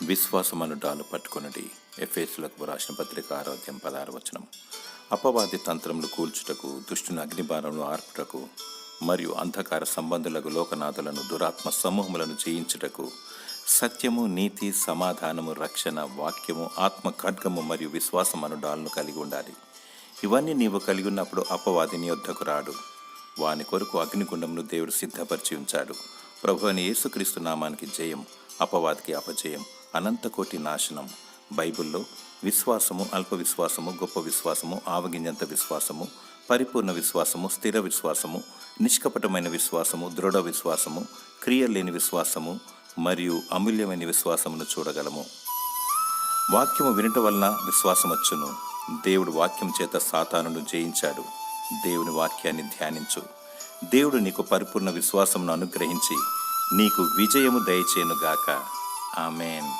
విశ్వాసమను డాలు పట్టుకొనుడి. ఎఫెసీయులకు రాసిన పత్రిక 6:16. అపవాది తంత్రములు కూల్చుటకు, దుష్టుని అగ్నిబాణములు ఆర్పుటకు, మరియు అంధకార సంబంధులకు లోకనాథులను దురాత్మ సమూహములను జయించుటకు సత్యము, నీతి, సమాధానము, రక్షణ, వాక్యము, ఆత్మ ఖడ్గము మరియు విశ్వాసమను డాలను కలిగి ఉండాలి. ఇవన్నీ నీవు కలిగి ఉన్నప్పుడు అపవాది నీ యొద్దకు రాడు. వాని కొరకు అగ్నిగుండమును దేవుడు సిద్ధపరిచి ఉంచాడు. ప్రభువైన యేసుక్రీస్తు నామానికి జయం, అపవాదికి అపజయం, అనంతకోటి నాశనం. బైబిల్లో విశ్వాసము, అల్ప విశ్వాసము, గొప్ప విశ్వాసము, ఆవగింజంత విశ్వాసము, పరిపూర్ణ విశ్వాసము, స్థిర విశ్వాసము, నిష్కపటమైన విశ్వాసము, దృఢ విశ్వాసము, క్రియలేని విశ్వాసము మరియు అమూల్యమైన విశ్వాసమును చూడగలము. వాక్యము వినుట వలన విశ్వాసం వచ్చును. దేవుడు వాక్యం చేత సాతానును జయించాడు. దేవుని వాక్యాన్ని ధ్యానించు. దేవుడు నీకు పరిపూర్ణ విశ్వాసమును అనుగ్రహించి నీకు విజయము దయచేయునుగాక. ఆమేన్.